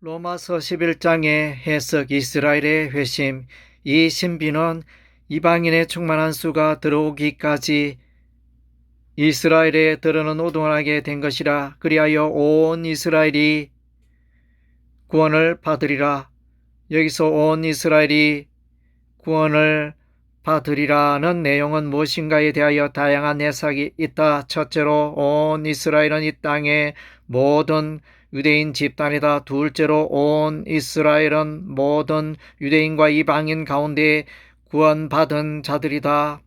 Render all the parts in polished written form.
로마서 11장의 해석 이스라엘의 회심. 이 신비는 이방인의 충만한 수가 들어오기까지 이스라엘에 드러는 오동하게 된 것이라. 그리하여 온 이스라엘이 구원을 받으리라. 여기서 온 이스라엘이 구원을 받으리라는 내용은 무엇인가에 대하여 다양한 해석이 있다. 첫째로 온 이스라엘은 이 땅의 모든 유대인 집단이다. 둘째로 온 이스라엘은 모든 유대인과 이방인 가운데 구원받은 자들이다.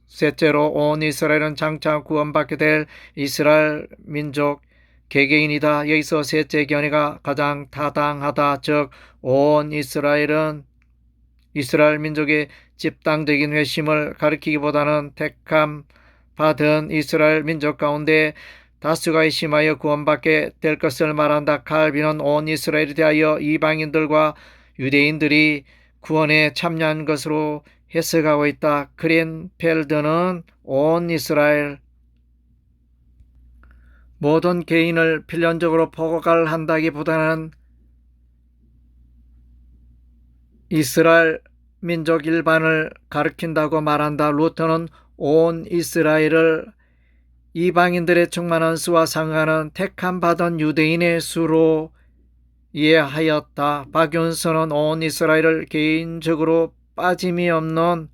셋째로 온 이스라엘은 장차 구원받게 될 이스라엘 민족 개개인이다. 여기서 셋째 견해가 가장 타당하다. 즉 온 이스라엘은 이스라엘 민족의 집단적인 회심을 가리키기보다는 택함 받은 이스라엘 민족 가운데 다수가 회심하여 구원받게 될 것을 말한다. 칼빈은 온 이스라엘에 대하여 이방인들과 유대인들이 구원에 참여한 것으로 해석하고 있다. 크린펠드는 온 이스라엘 모든 개인을 필연적으로 포괄한다기보다는 이스라엘 민족 일반을 가리킨다고 말한다. 루터는 온 이스라엘을 이방인들의 충만한 수와 상하는 택함 받은 유대인의 수로 이해하였다. 박윤서는 온 이스라엘을 개인적으로 빠짐이 없는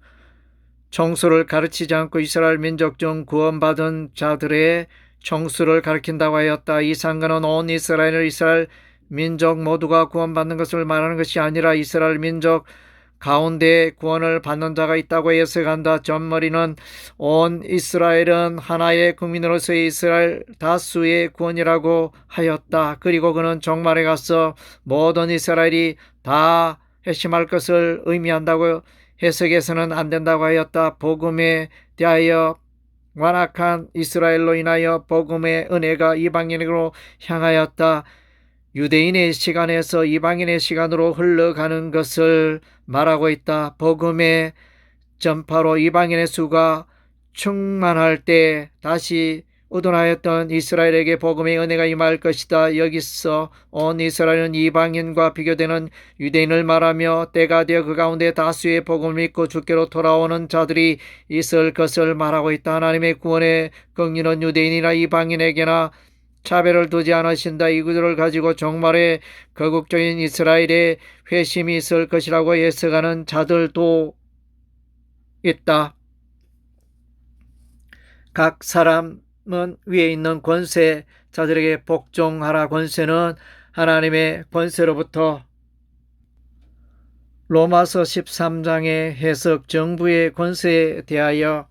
총수를 가르치지 않고 이스라엘 민족 중 구원받은 자들의 총수를 가리킨다고 하였다. 이상근은 온 이스라엘을 이스라엘 민족 모두가 구원받는 것을 말하는 것이 아니라 이스라엘 민족 가운데 구원을 받는 자가 있다고 해석한다. 존머리는 온 이스라엘은 하나의 국민으로서의 이스라엘 다수의 구원이라고 하였다. 그리고 그는 종말에 가서 모든 이스라엘이 다 회심할 것을 의미한다고 해석해서는 안 된다고 하였다. 복음에 대하여 완악한 이스라엘로 인하여 복음의 은혜가 이방인으로 향하였다. 유대인의 시간에서 이방인의 시간으로 흘러가는 것을 말하고 있다. 복음의 전파로 이방인의 수가 충만할 때 다시 의존하였던 이스라엘에게 복음의 은혜가 임할 것이다. 여기서 온 이스라엘은 이방인과 비교되는 유대인을 말하며 때가 되어 그 가운데 다수의 복음을 믿고 주께로 돌아오는 자들이 있을 것을 말하고 있다. 하나님의 구원의 긍휼은 유대인이나 이방인에게나 차별을 두지 않으신다. 이 구조를 가지고 종말에 거국적인 이스라엘의 회심이 있을 것이라고 예측하는 자들도 있다. 각 사람은 위에 있는 권세자들에게 복종하라. 권세는 하나님의 권세로부터 로마서 13장의 해석 정부의 권세에 대하여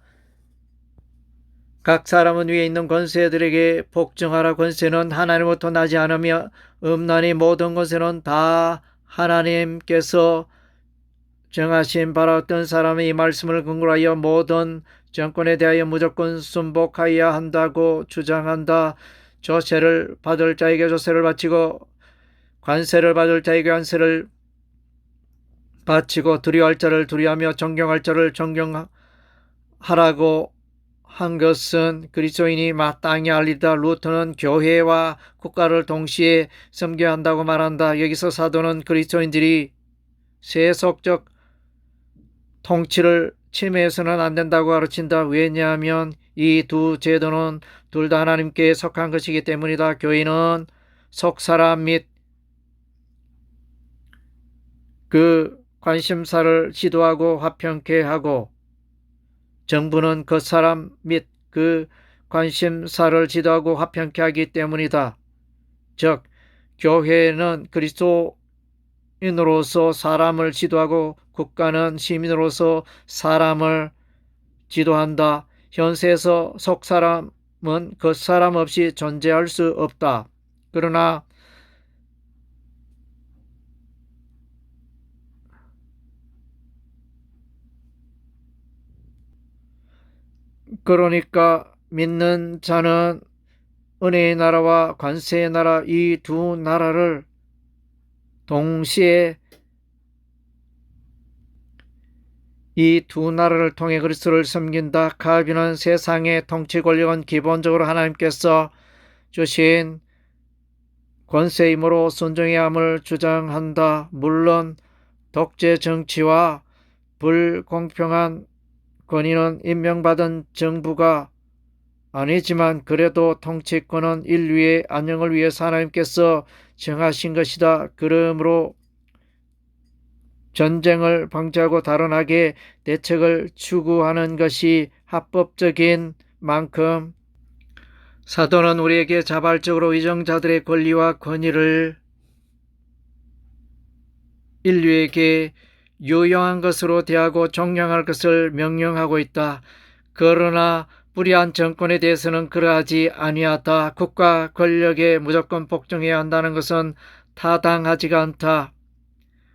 각 사람은 위에 있는 권세들에게 복종하라. 권세는 하나님부터 나지 않으며 없나니 모든 권세는 다 하나님께서 정하신 바라. 어떤 사람이 이 말씀을 근거로 하여 모든 정권에 대하여 무조건 순복하여야 한다고 주장한다. 조세를 받을 자에게 조세를 바치고 관세를 받을 자에게 관세를 바치고 두려워할 자를 두려워하며 존경할 자를 존경하라고 한 것은 그리스도인이 마땅히 알리다. 루터는 교회와 국가를 동시에 섬겨야 한다고 말한다. 여기서 사도는 그리스도인들이 세속적 통치를 침해해서는 안 된다고 가르친다. 왜냐하면 이 두 제도는 둘 다 하나님께 속한 것이기 때문이다. 교회는 속사람 및 그 관심사를 지도하고 화평케 하고 정부는 그 사람 및 그 관심사를 지도하고 화평케 하기 때문이다. 즉 교회는 그리스도인으로서 사람을 지도하고 국가는 시민으로서 사람을 지도한다. 현세에서 속사람은 겉사람 없이 존재할 수 없다. 그러니까 믿는 자는 은혜의 나라와 관세의 나라 이 두 나라를 동시에 이 두 나라를 통해 그리스도를 섬긴다. 칼빈은 세상의 통치 권력은 기본적으로 하나님께서 주신 권세 힘으로 순종해야 함을 주장한다. 물론 독재 정치와 불공평한 권위는 임명받은 정부가 아니지만 그래도 통치권은 인류의 안녕을 위해서 하나님께서 정하신 것이다. 그러므로 전쟁을 방지하고 다른 악의 대책을 추구하는 것이 합법적인 만큼 사도는 우리에게 자발적으로 위정자들의 권리와 권위를 인류에게 유용한 것으로 대하고 존경할 것을 명령하고 있다. 그러나 불의한 정권에 대해서는 그러하지 아니하다. 국가 권력에 무조건 복종해야 한다는 것은 타당하지가 않다.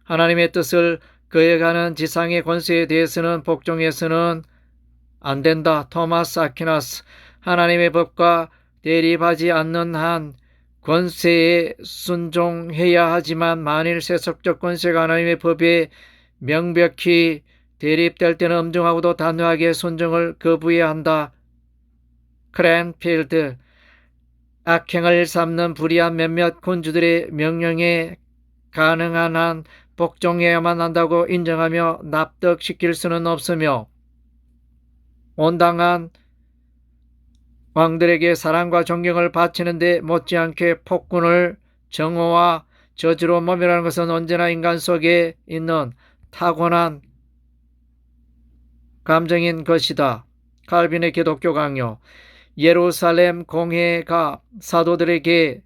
하나님의 뜻을 거역하는 지상의 권세에 대해서는 복종해서는 안 된다. 토마스 아퀴나스. 하나님의 법과 대립하지 않는 한 권세에 순종해야 하지만 만일 세속적 권세가 하나님의 법에 명백히 대립될 때는 엄중하고도 단호하게 순종을 거부해야 한다. 크랜필드. 악행을 삼는 불의한 몇몇 군주들의 명령에 가능한 한 복종해야만 한다고 인정하며 납득시킬 수는 없으며 온당한 왕들에게 사랑과 존경을 바치는 데 못지않게 폭군을 정오와 저주로 모멸하는 것은 언제나 인간 속에 있는 타고난 감정인 것이다. 칼빈의 기독교 강요. 예루살렘 공회가 사도들에게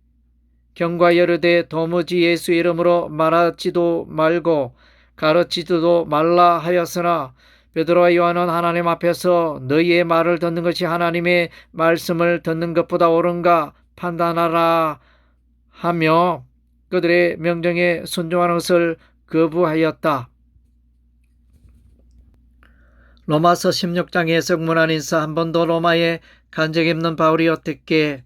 경과 여르되 도무지 예수 이름으로 말하지도 말고 가르치지도 말라 하였으나 베드로와 요한은 하나님 앞에서 너희의 말을 듣는 것이 하나님의 말씀을 듣는 것보다 옳은가 판단하라 하며 그들의 명령에 순종하는 것을 거부하였다. 로마서 16장 해석문안 인사. 한 번도 로마에 간 적이 없는 바울이 어떻게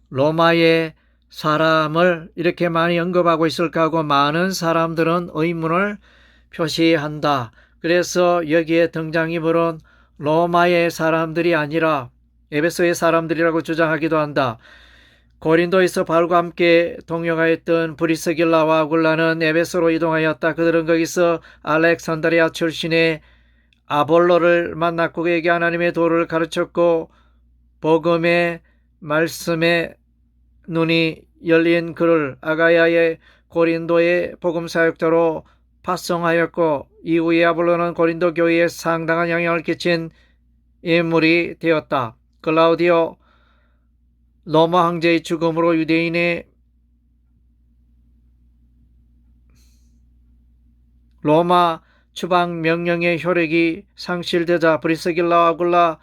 로마의 사람을 이렇게 많이 언급하고 있을까 하고 많은 사람들은 의문을 표시한다. 그래서 여기에 등장인물은 로마의 사람들이 아니라 에베소의 사람들이라고 주장하기도 한다. 고린도에서 바울과 함께 동역하였던 브리스길라와 아굴라는 에베소로 이동하였다. 그들은 거기서 알렉산드리아 출신의 아볼로를 만났고 그에게 하나님의 도를 가르쳤고 복음의 말씀에 눈이 열린 그를 아가야의 고린도의 복음 사역자로 파송하였고 이후에 아볼로는 고린도 교회에 상당한 영향을 끼친 인물이 되었다. 클라우디오 로마 황제의 죽음으로 유대인의 로마 추방 명령의 효력이 상실되자 브리스길라와 아굴라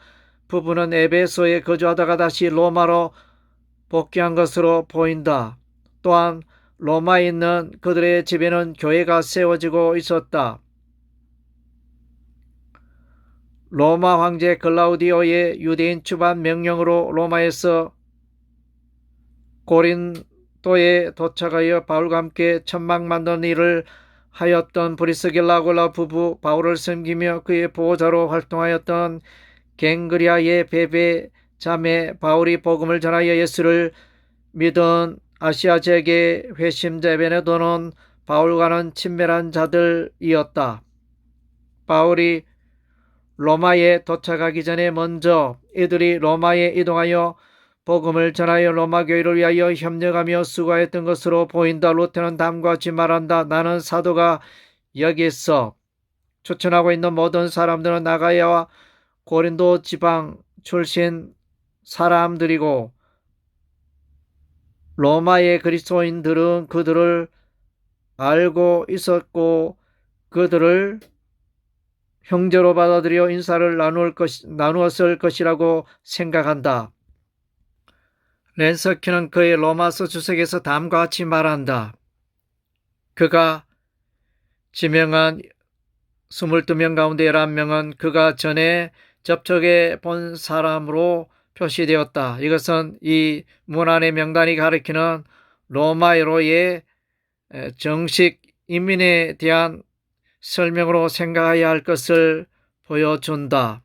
부부는 에베소에 거주하다가 다시 로마로 복귀한 것으로 보인다. 또한 로마에 있는 그들의 집에는 교회가 세워지고 있었다. 로마 황제 클라우디오의 유대인 추방 명령으로 로마에서 고린도에 도착하여 바울과 함께 천막 만드는 일을 하였던 브리스길라 아굴라 부부, 바울을 섬기며 그의 보호자로 활동하였던 갱그리아의 베베 자매, 바울이 복음을 전하여 예수를 믿은 아시아 지역의 회심자 베네도는 바울과는 친밀한 자들이었다. 바울이 로마에 도착하기 전에 먼저 이들이 로마에 이동하여 복음을 전하여 로마 교회를 위하여 협력하며 수고했던 것으로 보인다. 루터는 다음과 같이 말한다. 나는 사도가 여기 있어. 추천하고 있는 모든 사람들은 아가야와 고린도 지방 출신 사람들이고 로마의 그리스도인들은 그들을 알고 있었고 그들을 형제로 받아들여 인사를 나누었을 것이라고 생각한다. 랜서키는 그의 로마서 주석에서 다음과 같이 말한다. 그가 지명한 22명 가운데 11명은 그가 전에 접촉해 본 사람으로 표시되었다. 이것은 이 문안의 명단이 가리키는 로마로의 정식 인민에 대한 설명으로 생각해야 할 것을 보여준다.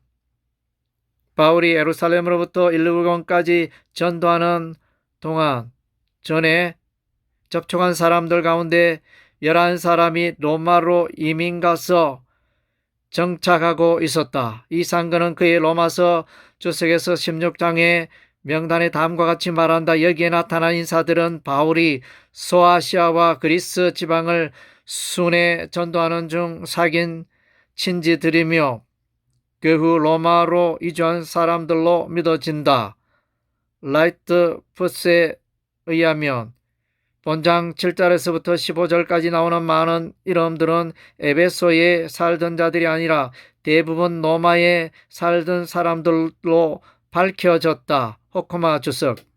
바울이 예루살렘으로부터 일루건까지 전도하는 동안 전에 접촉한 사람들 가운데 11사람이 로마로 이민 가서 정착하고 있었다. 이 상근은 그의 로마서 주석에서 16장에 명단에 다음과 같이 말한다. 여기에 나타난 인사들은 바울이 소아시아와 그리스 지방을 순회 전도하는 중 사귄 친지들이며 그 후 로마로 이주한 사람들로 믿어진다. 라이트 푸스에 의하면 본장 7절에서부터 15절까지 나오는 많은 이름들은 에베소에 살던 자들이 아니라 대부분 로마에 살던 사람들로 밝혀졌다. 호코마 주석.